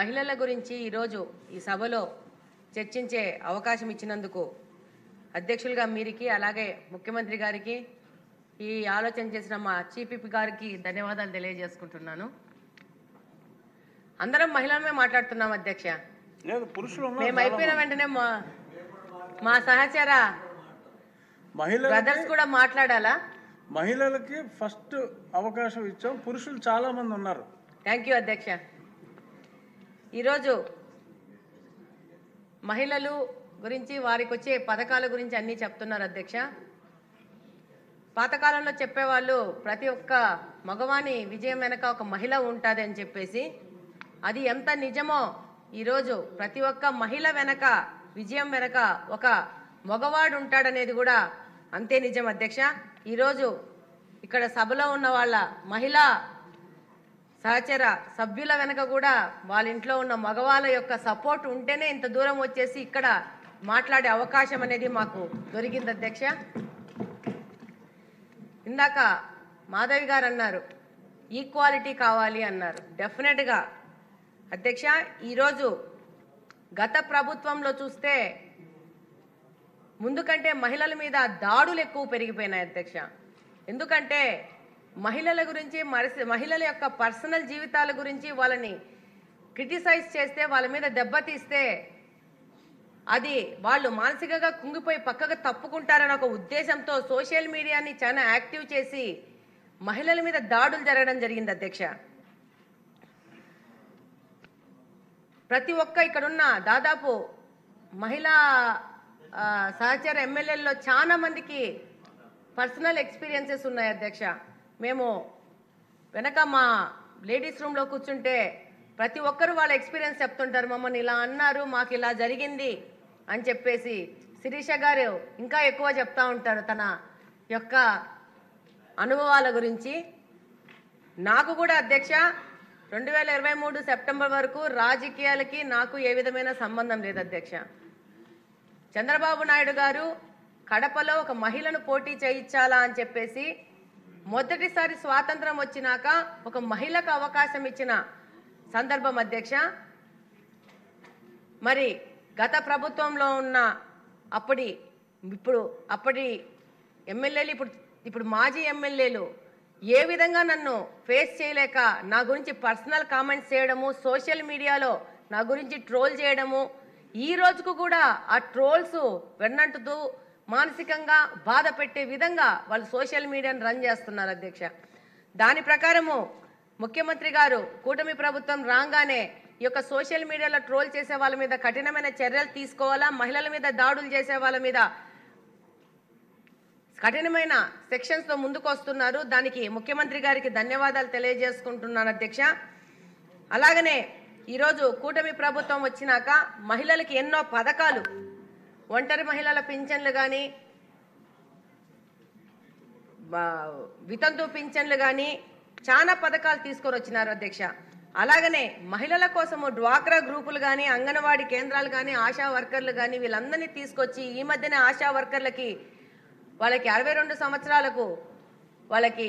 మహిళల గురించి ఈరోజు ఈ సభలో చర్చించే అవకాశం ఇచ్చినందుకు అధ్యక్షులుగా మీరికి అలాగే ముఖ్యమంత్రి గారికి ఈ ఆలోచన చేసిన మా చీఫ్ గారికి ధన్యవాదాలు తెలియజేసుకుంటున్నాను. అందరం మహిళలమే మాట్లాడుతున్నాం అధ్యక్ష. మేము అయిపోయిన వెంటనే మా సహచర బ్రదర్స్ కూడా మాట్లాడాలా? మహిళలకి ఫస్ట్ అవకాశం ఇచ్చాం. పురుషులు చాలా మంది ఉన్నారు. థ్యాంక్ యూ అధ్యక్ష. ఈరోజు మహిళలు గురించి వారికి వచ్చే పథకాల గురించి అన్నీ చెప్తున్నారు అధ్యక్ష. పాతకాలంలో చెప్పేవాళ్ళు ప్రతి ఒక్క మగవాని విజయం వెనక ఒక మహిళ ఉంటుంది అని చెప్పేసి, అది ఎంత నిజమో ఈరోజు ప్రతి ఒక్క మహిళ వెనక విజయం వెనక ఒక మగవాడు ఉంటాడనేది కూడా అంతే నిజం అధ్యక్ష. ఈరోజు ఇక్కడ సభలో ఉన్న వాళ్ళ మహిళా సహచర సభ్యుల వెనక కూడా వాళ్ళ ఇంట్లో ఉన్న మగవాళ్ళ యొక్క సపోర్ట్ ఉంటేనే ఇంత దూరం వచ్చేసి ఇక్కడ మాట్లాడే అవకాశం అనేది మాకు దొరికింది అధ్యక్ష. ఇందాక మాధవి గారు అన్నారు ఈక్వాలిటీ కావాలి అన్నారు. డెఫినెట్గా అధ్యక్ష, ఈరోజు గత ప్రభుత్వంలో చూస్తే ముందు కంటే మహిళల మీద దాడులు ఎక్కువ పెరిగిపోయినాయి అధ్యక్ష. ఎందుకంటే మహిళల గురించి మహిళల యొక్క పర్సనల్ జీవితాల గురించి వాళ్ళని క్రిటిసైజ్ చేస్తే, వాళ్ళ మీద దెబ్బతీస్తే అది వాళ్ళు మానసికంగా కుంగిపోయి పక్కగా తప్పుకుంటారని ఒక ఉద్దేశంతో సోషల్ మీడియాని చాలా యాక్టివ్ చేసి మహిళల మీద దాడులు జరగడం జరిగింది అధ్యక్ష. ప్రతి ఒక్క ఇక్కడున్న దాదాపు మహిళా సహచర ఎమ్మెల్యేల్లో చాలా మందికి పర్సనల్ ఎక్స్పీరియన్సెస్ ఉన్నాయి అధ్యక్ష. మేము వెనక మా లేడీస్ రూమ్లో కూర్చుంటే ప్రతి ఒక్కరు వాళ్ళ ఎక్స్పీరియన్స్ చెప్తుంటారు. మమ్మల్ని ఇలా అన్నారు, మాకు ఇలా జరిగింది అని చెప్పేసి. శిరీష గారు ఇంకా ఎక్కువ చెప్తా ఉంటారు తన యొక్క అనుభవాల గురించి. నాకు కూడా అధ్యక్ష 2023 సెప్టెంబర్ వరకు రాజకీయాలకి నాకు ఏ విధమైన సంబంధం లేదు అధ్యక్ష. చంద్రబాబు నాయుడు గారు కడపలో ఒక మహిళను పోటీ చేయించాలా అని చెప్పేసి మొదటిసారి స్వాతంత్రం వచ్చినాక ఒక మహిళకు అవకాశం ఇచ్చిన సందర్భం అధ్యక్ష. మరి గత ప్రభుత్వంలో ఉన్న అప్పటి ఎమ్మెల్యేలు ఇప్పుడు మాజీ ఎమ్మెల్యేలు ఏ విధంగా నన్ను ఫేస్ చేయలేక నా గురించి పర్సనల్ కామెంట్స్ చేయడము, సోషల్ మీడియాలో నా గురించి ట్రోల్ చేయడము, ఈ రోజుకు కూడా ఆ ట్రోల్స్ వెన్నంటుతూ మానసికంగా బాధ పెట్టే విధంగా వాళ్ళు సోషల్ మీడియాను రన్ చేస్తున్నారు అధ్యక్ష. దాని ప్రకారము ముఖ్యమంత్రి గారు కూటమి ప్రభుత్వం రాగానే ఈ యొక్క సోషల్ మీడియాలో ట్రోల్ చేసే వాళ్ళ మీద కఠినమైన చర్యలు తీసుకోవాలా, మహిళల మీద దాడులు చేసే వాళ్ళ మీద కఠినమైన సెక్షన్స్తో ముందుకు వస్తున్నారు. దానికి ముఖ్యమంత్రి గారికి ధన్యవాదాలు తెలియజేసుకుంటున్నాను అధ్యక్ష. అలాగనే ఈరోజు కూటమి ప్రభుత్వం వచ్చినాక మహిళలకి ఎన్నో పథకాలు, ఒంటరి మహిళల పింఛన్లు కానీ, వితంతు పింఛన్లు కానీ చాలా పథకాలు తీసుకొని వచ్చినారు అధ్యక్ష. అలాగనే మహిళల కోసము డ్వాక్రా గ్రూపులు కానీ, అంగన్వాడీ కేంద్రాలు కానీ, ఆశా వర్కర్లు కానీ వీళ్ళందరినీ తీసుకొచ్చి ఈ మధ్యనే ఆశా వర్కర్లకి వాళ్ళకి 62 సంవత్సరాలకు వాళ్ళకి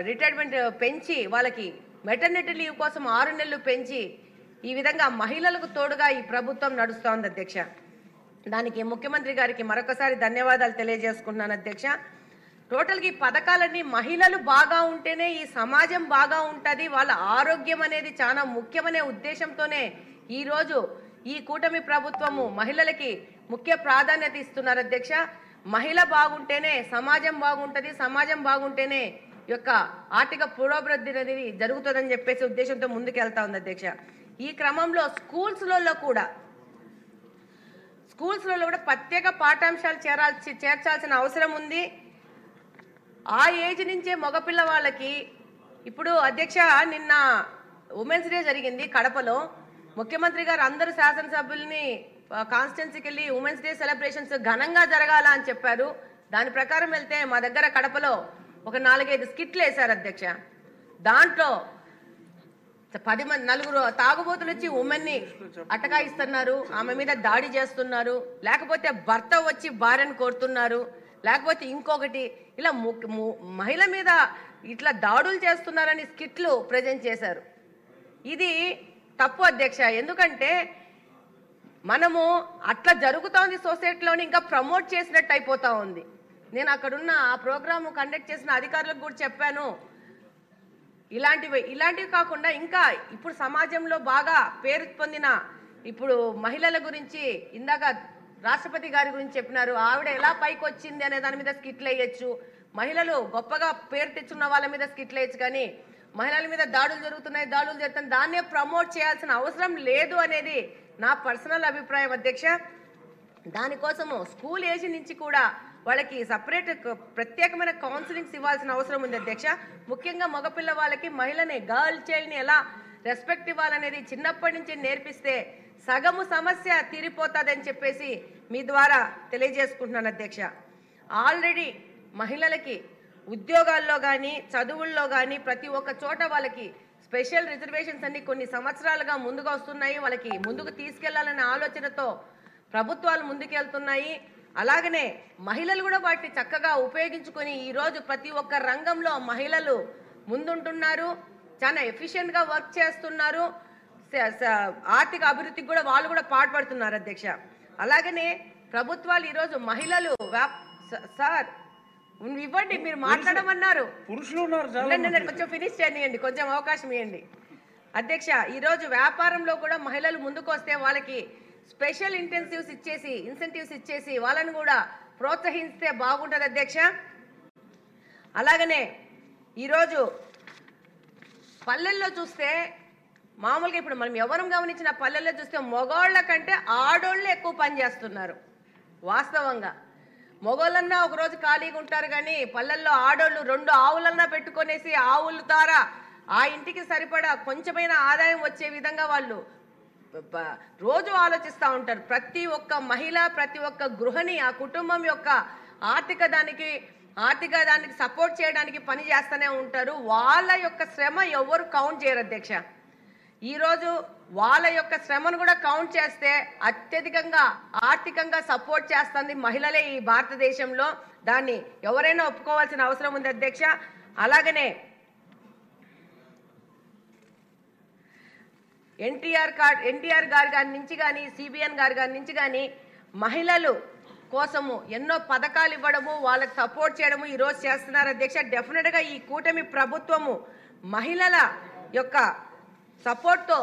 రిటైర్మెంట్ పెంచి, వాళ్ళకి మెటర్నిటీ లీవ్ కోసం 6 నెలలు పెంచి, ఈ విధంగా మహిళలకు తోడుగా ఈ ప్రభుత్వం నడుస్తోంది అధ్యక్ష. దానికి ముఖ్యమంత్రి గారికి మరొకసారి ధన్యవాదాలు తెలియజేసుకుంటున్నాను అధ్యక్ష. టోటల్గా ఈ పథకాలన్నీ మహిళలు బాగా ఉంటేనే ఈ సమాజం బాగా ఉంటుంది, వాళ్ళ ఆరోగ్యం అనేది చాలా ముఖ్యమనే ఉద్దేశంతోనే ఈరోజు ఈ కూటమి ప్రభుత్వము మహిళలకి ముఖ్య ప్రాధాన్యత ఇస్తున్నారు అధ్యక్ష. మహిళ బాగుంటేనే సమాజం బాగుంటుంది, సమాజం బాగుంటేనే యొక్క ఆర్థిక పురోభివృద్ధి అనేది జరుగుతుందని చెప్పేసి ఉద్దేశంతో ముందుకు వెళ్తా ఉంది అధ్యక్ష. ఈ క్రమంలో స్కూల్స్లలో కూడా ప్రత్యేక పాఠ్యాంశాలు చేర్చాల్సిన అవసరం ఉంది. ఆ ఏజ్ నుంచే మగపిల్ల వాళ్ళకి ఇప్పుడు అధ్యక్ష నిన్న ఉమెన్స్ డే జరిగింది కడపలో. ముఖ్యమంత్రి గారు అందరూ శాసనసభ్యుల్ని కాన్స్టిట్యున్సీకి వెళ్ళి ఉమెన్స్ డే సెలబ్రేషన్స్ ఘనంగా జరగాల అని చెప్పారు. దాని ప్రకారం వెళ్తే మా దగ్గర కడపలో ఒక 4-5 స్కిట్లు వేశారు అధ్యక్ష. దాంట్లో 10 మంది 4 తాగుబోతులు వచ్చి ఉమెన్ని అటకాయిస్తున్నారు, ఆమె మీద దాడి చేస్తున్నారు, లేకపోతే భర్త వచ్చి భార్యను కోరుతున్నారు, లేకపోతే ఇంకొకటి ఇలా మహిళ మీద ఇట్లా దాడులు చేస్తున్నారని స్కిట్లు ప్రజెంట్ చేశారు. ఇది తప్పు అధ్యక్ష. ఎందుకంటే మనము అట్లా జరుగుతోంది సొసైటీలోని, ఇంకా ప్రమోట్ చేసినట్టు అయిపోతా ఉంది. నేను అక్కడున్న ఆ ప్రోగ్రాము కండక్ట్ చేసిన అధికారులకు కూడా చెప్పాను, ఇలాంటివి కాకుండా ఇంకా ఇప్పుడు సమాజంలో బాగా పేరు పొందిన ఇప్పుడు మహిళల గురించి ఇందాక రాష్ట్రపతి గారి గురించి చెప్పినారు. ఆవిడ ఎలా పైకి వచ్చింది అనే దాని మీద స్కిట్లు వేయచ్చు. మహిళలు గొప్పగా పేరు తెచ్చున్న వాళ్ళ మీద స్కిట్లు వేయచ్చు. కానీ మహిళల మీద దాడులు జరుగుతున్నాయి, దాన్నే ప్రమోట్ చేయాల్సిన అవసరం లేదు అనేది నా పర్సనల్ అభిప్రాయం అధ్యక్ష. దానికోసము స్కూల్ ఏజ్ నుంచి కూడా వాళ్ళకి సపరేట్ ప్రత్యేకమైన కౌన్సిలింగ్స్ ఇవ్వాల్సిన అవసరం ఉంది అధ్యక్ష. ముఖ్యంగా మగపిల్ల వాళ్ళకి మహిళని, గర్ల్ చైల్డ్ని ఎలా రెస్పెక్ట్ ఇవ్వాలనేది చిన్నప్పటి నుంచి నేర్పిస్తే సగము సమస్య తీరిపోతుందని చెప్పేసి మీ ద్వారా తెలియజేసుకుంటున్నాను అధ్యక్ష. ఆల్రెడీ మహిళలకి ఉద్యోగాల్లో కానీ చదువుల్లో కానీ ప్రతి ఒక్క చోట వాళ్ళకి స్పెషల్ రిజర్వేషన్స్ అన్ని కొన్ని సంవత్సరాలుగా ముందుగా వస్తున్నాయి. వాళ్ళకి ముందుకు తీసుకెళ్లాలనే ఆలోచనతో ప్రభుత్వాలు ముందుకెళ్తున్నాయి. అలాగనే మహిళలు కూడా వాటిని చక్కగా ఉపయోగించుకొని ఈరోజు ప్రతి ఒక్క రంగంలో మహిళలు ముందుంటున్నారు, చాలా ఎఫిషియెంట్గా వర్క్ చేస్తున్నారు. ఆర్థిక అభివృద్ధికి కూడా వాళ్ళు కూడా పాటుపడుతున్నారు అధ్యక్ష. అలాగనే ప్రభుత్వాలు ఈరోజు మహిళలు సార్ ఇవ్వండి, మీరు మాట్లాడమన్నారు, కొంచెం ఫినిష్ చేయండి, కొంచెం అవకాశం ఇవ్వండి అధ్యక్ష. ఈరోజు వ్యాపారంలో కూడా మహిళలు ముందుకు వస్తే వాళ్ళకి స్పెషల్ ఇన్సెంటివ్స్ ఇచ్చేసి వాళ్ళని కూడా ప్రోత్సహిస్తే బాగుంటుంది అధ్యక్ష. అలాగనే ఈరోజు పల్లెల్లో చూస్తే మామూలుగా ఇప్పుడు మనం ఎవరు గమనించిన పల్లెల్లో చూస్తే మగవాళ్ళ కంటే ఆడోళ్ళే ఎక్కువ పని చేస్తున్నారు. వాస్తవంగా మగవాళ్ళన్నా ఒకరోజు ఖాళీగా ఉంటారు, కానీ పల్లెల్లో ఆడోళ్ళు 2 ఆవులన్నా పెట్టుకొనేసి ఆవుల ద్వారా ఆ ఇంటికి సరిపడా కొంచెమైనా ఆదాయం వచ్చే విధంగా వాళ్ళు రోజు ఆలోచిస్తూ ఉంటారు. ప్రతి ఒక్క మహిళ, ప్రతి ఒక్క గృహిణి ఆ కుటుంబం యొక్క ఆర్థిక దానికి సపోర్ట్ చేయడానికి పని చేస్తూనే ఉంటారు. వాళ్ళ యొక్క శ్రమ ఎవరు కౌంట్ చేయరు అధ్యక్ష. ఈరోజు వాళ్ళ యొక్క శ్రమను కూడా కౌంట్ చేస్తే అత్యధికంగా ఆర్థికంగా సపోర్ట్ చేస్తుంది మహిళలే ఈ భారతదేశంలో. దాన్ని ఎవరైనా ఒప్పుకోవాల్సిన అవసరం ఉంది అధ్యక్ష. అలాగనే ఎన్టీఆర్ గారి నుంచి కానీ సిబిఎన్ గారి నుంచి కానీ మహిళలు కోసము ఎన్నో పథకాలు ఇవ్వడము, వాళ్ళకి సపోర్ట్ చేయడము ఈరోజు చేస్తున్నారు అధ్యక్ష. డెఫినెట్గా ఈ కూటమి ప్రభుత్వము మహిళల యొక్క సపోర్ట్తో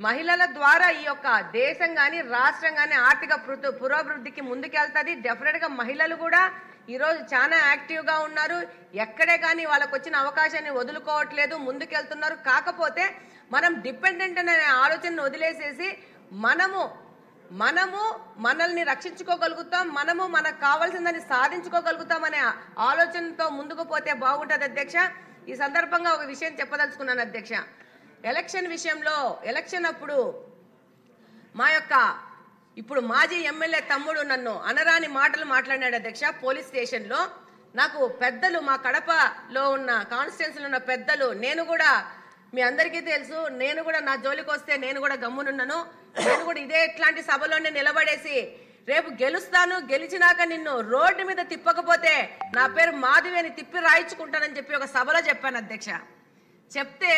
మహిళల ద్వారా ఈ యొక్క దేశం కానీ రాష్ట్రం కానీ ఆర్థిక పురోభివృద్ధికి ముందుకెళ్తుంది. డెఫినెట్గా మహిళలు కూడా ఈరోజు చాలా యాక్టివ్గా ఉన్నారు. ఎక్కడే కానీ వాళ్ళకు వచ్చిన అవకాశాన్ని వదులుకోవట్లేదు, ముందుకెళ్తున్నారు. కాకపోతే మనం డిపెండెంట్ అనే ఆలోచనను వదిలేసేసి మనల్ని రక్షించుకోగలుగుతాం, మనకు కావాల్సిందని సాధించుకోగలుగుతాం అనే ఆలోచనతో ముందుకు పోతే బాగుంటుంది అధ్యక్ష. ఈ సందర్భంగా ఒక విషయం చెప్పదలుచుకున్నాను అధ్యక్ష. ఎలక్షన్ అప్పుడు మా యొక్క ఇప్పుడు మాజీ ఎమ్మెల్యే తమ్ముడు నన్ను అనరాని మాటలు మాట్లాడాడు అధ్యక్ష. పోలీస్ స్టేషన్లో నాకు పెద్దలు, మా కడపలో ఉన్న కాన్స్టిట్యున్సీలో ఉన్న పెద్దలు, నేను కూడా మీ అందరికీ తెలుసు, నేను కూడా నా జోలికి వస్తే నేను కూడా గమ్మునున్నాను. నేను కూడా ఇట్లాంటి సభలోనే నిలబడేసి రేపు గెలుస్తాను, గెలిచినాక నిన్ను రోడ్డు మీద తిప్పకపోతే నా పేరు మాధవి అని తిప్పి రాయించుకుంటానని చెప్పి ఒక సభలో చెప్పాను అధ్యక్ష. చెప్తే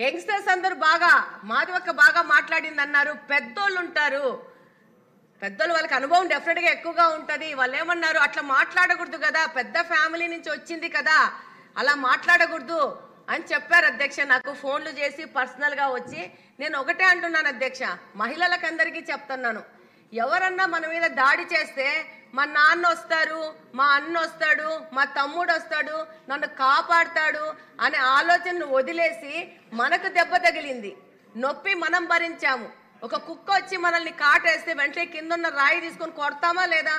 యంగ్స్టర్స్ అందరూ మాధవక్క బాగా మాట్లాడింది అన్నారు. పెద్దోళ్ళు ఉంటారు, పెద్దోళ్ళు వాళ్ళకి అనుభవం డెఫినెట్గా ఎక్కువగా ఉంటుంది. వాళ్ళు ఏమన్నారు, అట్లా మాట్లాడకూడదు కదా, పెద్ద ఫ్యామిలీ నుంచి వచ్చింది కదా, అలా మాట్లాడకూడదు అని చెప్పారు అధ్యక్ష. నాకు ఫోన్లు చేసి పర్సనల్గా వచ్చి నేను ఒకటే అంటున్నాను అధ్యక్ష, మహిళలకందరికీ చెప్తున్నాను, ఎవరన్నా మన మీద దాడి చేస్తే మా నాన్న వస్తారు, మా అన్న వస్తాడు, మా తమ్ముడు వస్తాడు, నన్ను కాపాడుతాడు అనే ఆలోచనను వదిలేసి మనకు దెబ్బ తగిలింది, నొప్పి మనం భరించాము. ఒక కుక్క వచ్చి మనల్ని కాటేస్తే వెంటనే కింద ఉన్న రాయి తీసుకొని కొడతామా లేదా?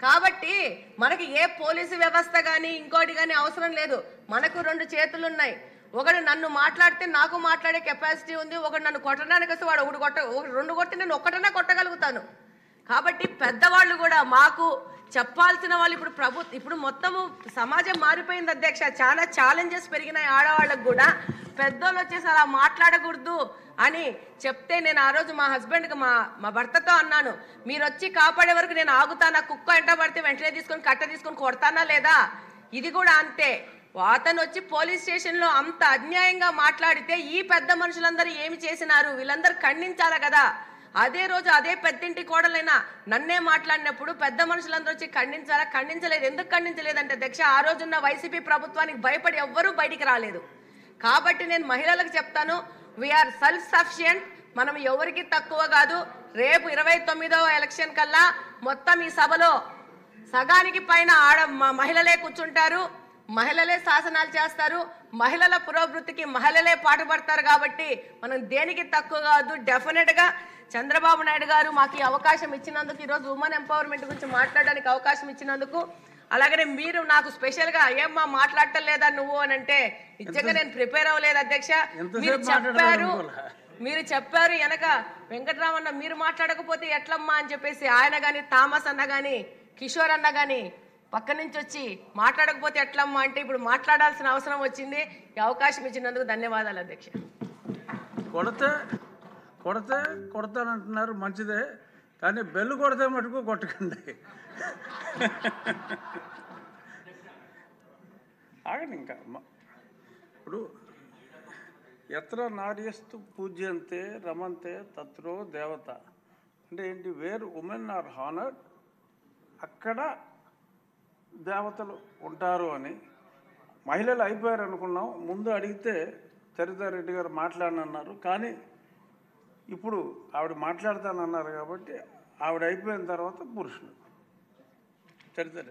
కాబట్టి మనకి ఏ పోలీసు వ్యవస్థ కానీ ఇంకోటి కానీ అవసరం లేదు. మనకు 2 చేతులు ఉన్నాయి. ఒకడు నన్ను మాట్లాడితే నాకు మాట్లాడే కెపాసిటీ ఉంది, ఒకడు నన్ను కొట్టడానికి వస్తే వాడు 2 కొట్టి నేను ఒక్కటనే కొట్టగలుగుతాను. కాబట్టి పెద్దవాళ్ళు కూడా మాకు చెప్పాల్సిన వాళ్ళు ఇప్పుడు మొత్తము సమాజం మారిపోయింది అధ్యక్ష. చాలా ఛాలెంజెస్ పెరిగినాయి ఆడవాళ్ళకు కూడా. పెద్దోళ్ళు వచ్చేసి అలా మాట్లాడకూడదు అని చెప్తే నేను ఆ రోజు మా హస్బెండ్కి మా భర్తతో అన్నాను, మీరు వచ్చి కాపాడే వరకు నేను ఆగుతానా? కుక్క ఎంట పడితే వెంటనే కట్ట తీసుకొని కొడతానా లేదా? ఇది కూడా అంతే. అతను వచ్చి పోలీస్ స్టేషన్లో అంత అన్యాయంగా మాట్లాడితే ఈ పెద్ద మనుషులందరూ ఏమి చేసినారు? వీళ్ళందరూ ఖండించాలి కదా. అదే రోజు అదే పెద్దింటి కోడలైనా నన్నే మాట్లాడినప్పుడు పెద్ద మనుషులందరూ వచ్చి ఖండించాలా? ఖండించలేదు. ఎందుకు ఖండించలేదంటే అధ్యక్ష, ఆ రోజున్న వైసీపీ ప్రభుత్వానికి భయపడి ఎవ్వరూ బయటికి రాలేదు. కాబట్టి నేను మహిళలకు చెప్తాను, వీఆర్ సెల్ఫ్ సఫిషియంట్. మనం ఎవరికి తక్కువ కాదు. రేపు 29వ ఎలక్షన్ కల్లా మొత్తం ఈ సభలో సగానికి పైన మహిళలే కూర్చుంటారు, మహిళలే శాసనాలు చేస్తారు, మహిళల పురోభివృద్ధికి మహిళలే పాటుపడతారు. కాబట్టి మనం దేనికి తక్కువ కాదు. డెఫినెట్గా చంద్రబాబు నాయుడు గారు మాకు ఈ అవకాశం ఇచ్చినందుకు, ఈరోజు ఉమెన్ ఎంపవర్మెంట్ గురించి మాట్లాడడానికి అవకాశం ఇచ్చినందుకు, అలాగనే మీరు నాకు స్పెషల్గా ఏమ్మా మాట్లాడటం లేదా నువ్వు అని అంటే నిజంగా నేను ప్రిపేర్ అవ్వలేదు అధ్యక్ష. మీరు చెప్పారు వెనక వెంకటరామన్న మీరు మాట్లాడకపోతే ఎట్లమ్మా అని చెప్పేసి, ఆయన కానీ థామస్ అన్న కానీ కిషోర్ అన్న కానీ పక్క నుంచి వచ్చి మాట్లాడకపోతే ఎట్లమ్మా అంటే ఇప్పుడు మాట్లాడాల్సిన అవసరం వచ్చింది. ఈ అవకాశం ఇచ్చినందుకు ధన్యవాదాలు అధ్యక్ష. కొడతానంటున్నారు, మంచిదే, కానీ బెల్లు కొడితే మటుకు కొట్టకండి. ఆగండి. ఇంకా ఇప్పుడు ఎత్ర నార్యస్తు పూజ్యంతే రమంతే తత్రో దేవత అంటే ఏంటి? వేర్ ఉమెన్ ఆర్ హానర్డ్, అక్కడ దేవతలు ఉంటారు అని. మహిళలు అయిపోయారు అనుకున్నాం. ముందు అడిగితే చరితారెడ్డి గారు మాట్లాడనన్నారు, కానీ ఇప్పుడు ఆవిడ మాట్లాడతానన్నారు కాబట్టి ఆవిడ అయిపోయిన తర్వాత పురుషులు. చరితారెడ్డి.